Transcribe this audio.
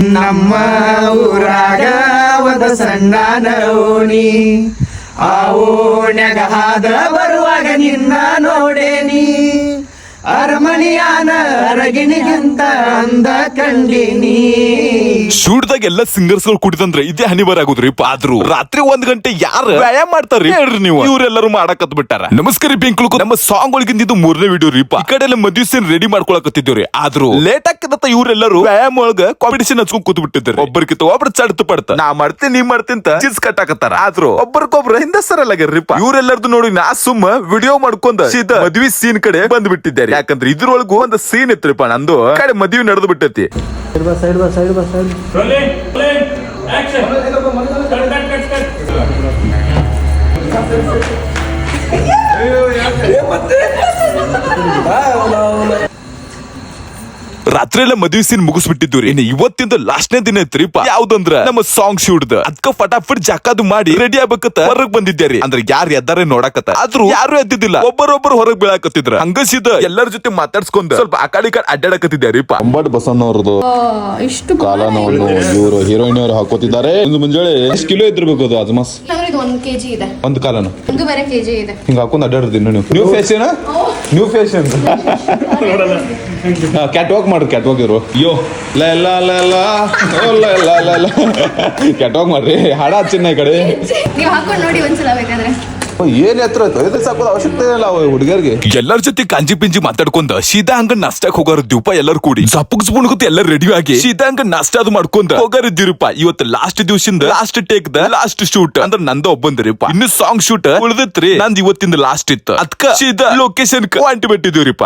ನಮ್ಮ ಊರಾಗ ಒಂದ ಸಣ್ಣ ಓಣಿ ಆ ಓಣ್ಯಾಗ ಹಾದ ಬರುವಾಗ ನಿನ್ನ ನೋಡೇನಿ ಅರಮನಿಯಾನ ಅರಗಿಣಿಗಿಂತ ಅಂದ ಕಂಡಿನಿ. ಶೂಟ್ದಾಗ ಎಲ್ಲ ಸಿಂಗರ್ಸ್ ಗಳು ಕುಡಿದಂದ್ರೆ ಇದೇ ಹನಿಬರ್ ಆಗುದ್ರಿ. ಆದ್ರೂ ರಾತ್ರಿ 1 ಗಂಟೆ ಯಾರು ವ್ಯಾಯಾಮ ಮಾಡ್ತಾರ್ರಿ ಹೇಳ್ರಿ ನೀವು? ಇವರೆಲ್ಲರೂ ಮಾಡಕತ್ ಬಿಟ್ಟಾರ. ನಮಸ್ಕಾರ ಬೆಂಕ್ಳು, ನಮ್ಮ ಸಾಂಗ್ ಒಳಗಿಂದ ಇದು 3ನೇ ವಿಡಿಯೋ ರೀ. ಈ ಕಡೆ ಎಲ್ಲ ಮದ್ವೆ ಸೀನ್ ರೆಡಿ ಮಾಡ್ಕೊಳಕತ್ತಿದ್ದೇವ್ರಿ. ಆದ್ರೂ ಲೇಟ್ ಆಕತ್ತ ಇವರೆಲ್ಲರೂ ವ್ಯಾಯಾಮ ಒಳಗ ಕಾಂಪಿಟೇಷನ್ ಹಚ್ಕೊಂಡ್ ಕೂತ್ ಬಿಟ್ಟಿದ್ದಾರೆ. ಒಬ್ಬರಿಗಿಂತ ಒಬ್ರು ಚಡ್ತು ಪಡ್ತ ನಾ ಮಾಡ್ತೀನಿ ನೀ ಮಾಡ್ತೀನಿ ಚಿಸ್ ಕಟ್ಟಾಕತ್ತಾರ. ಆದ್ರೂ ಒಬ್ಬರಿಗೊಬ್ರು ಹಿಂದೆ ಸರಲಾಗ್ಯಾರ್ರಿಪ್ಪ. ಇವರೆಲ್ಲರದು ನೋಡಿ ನಾ ಸುಮ್ಮ ವಿಡಿಯೋ ಮಾಡ್ಕೊಂಡ ಸೀದಾ ಮದ್ವಿ ಸೀನ್ ಕಡೆ ಬಂದ್ ಬಿಟ್ಟಿದ್ದಾರೆ. ಯಾಕಂದ್ರೆ ಇದ್ರೊಳಗೂ ಒಂದು ಸೀನ್ ಇತ್ರಿಪ್ಪ, ನಂದು ಕಡೆ ಮದ್ವಿ ನಡೆದು ಬಿಟ್ಟೈತಿ. ರಾತ್ರಿ ಎಲ್ಲ ಮದ್ವಿ ಸೀನ್ ಮುಗಿಸ್ಬಿಟ್ಟಿದ್ವಿ. ಇನ್ನು ಇವತ್ತಿಂದ ಲಾಸ್ಟ್ನೇ ದಿನ ಐತ್ರಿಪ್ಪ. ಯಾವ್ದಂದ್ರ ನಮ್ಮ ಸಾಂಗ್ ಶೂಟ್. ಅದಕ್ಕ ಫಟಾಫಟ್ ಜಾಕದು ಮಾಡಿ ರೆಡಿ ಆಗ್ಬೇಕತ್ತ ಹೊರಗ್ ಬಂದಿದ್ದೇರಿ. ಅಂದ್ರೆ ಯಾರು ಎದ್ದಾರ ನೋಡಕತ್ತ, ಆದ್ರೂ ಯಾರು ಎದ್ದಿದ್ದಿಲ್ಲ. ಒಬ್ಬರೊಬ್ಬರು ಹೊರಗ್ ಬೀಳಾಕತ್ತಿದ್ರ. ಹಂಗಸಿದ ಎಲ್ಲರ ಜೊತೆ ಮಾತಾಡ್ಸ್ಕೊಂಡ್ ಸ್ವಲ್ಪ ಆ ಕಡೆ ಅಡ್ಡಾಡಕತ್ತಿದ್ದಾರಿಪ್ಪ. ಅಂಬಟ್ ಬಸನ್ನವ್ರದ್ದು ಕಾಲನವನ್ನು ಇವರು ಹೀರೋಯಿನ್ ಅವರು ಹಾಕೋತಿದ್ದಾರೆ. ಒಂದು ಮುಂಜಾನೆ ಎಷ್ಟು ಕಿಲೋ ಇದ್ದಿರ್ಬೇಕು ಅದು ಅಜ್ಮಾಸ್? 1 kg ಇದೆ. ಒಂದು ಕಾಲನ 1.5 kg ಇದೆ. ಹಿಂಗ ಹಾಕೊಂಡ್ ಅಡ್ಡಾಡ್ತೀನಿ ನೀವು. New fashion new fashion cat walk ಮಾಡ್ರಿ. ಕ್ಯಾಟ್ ವಾಕ್ ಇರು ಯೋ ಕ್ಯಾಟ್ ವಾಕ್ ಮಾಡ್ರಿ. ಹಾಡ ಹಚ್ಚಿನ ಈ ಕಡೆ ನೀವು ಹಾಕೊಂಡು ನೋಡಿ ಒಂದ್ಸಲ ಬೇಕಾದ್ರೆ. ಏನ್ ಎತ್ತರ ಐತೆ ಸಾಕೋದು ಅವಶ್ಯಕತೆ ಇಲ್ಲ ಹುಡುಗರಿಗೆ. ಎಲ್ಲರ ಜೊತೆ ಕಾಂಜಿ ಪಿಂಜಿ ಮಾತಾಡ್ಕೊಂಡ ಸೀದಾ ಹಂಗ ನಾಷ್ಟಾಕ್ ಹೋಗಾರ ದೀಪ. ಎಲ್ಲರೂ ಕೂಡಿ ಜಪ್ಪಕ್ ಸ್ಪೂನ್ಗತ್ ಎಲ್ಲ ರೆಡಿ ಆಗಿ ಸೀದಾ ಹಂಗ ನಾಷ್ಟ ಅದು ಮಾಡ್ಕೊಂಡ ಹೋಗಾರಿದ್ದೀರಿಪ್ಪ. ಇವತ್ತು ಲಾಸ್ಟ್ ದಿವಸದಿಂದ last take the last shoot ಅಂದ್ರೆ ನಂದ ಒಬ್ಬಂದ್ರಿಪ್ಪ. ಇನ್ನು ಸಾಂಗ್ ಶೂಟ್ ಉಳ್ದತ್ರಿ. ನಂದ್ ಇವತ್ತಿಂದ ಲಾಸ್ಟ್ ಇತ್ತು. ಅದ್ಕ ಸೀದಾ ಲೊಕೇಶನ್ ಹೊಂಟಿ ಬಿಟ್ಟಿದ್ದೀವ್ರಿಪ್ಪ.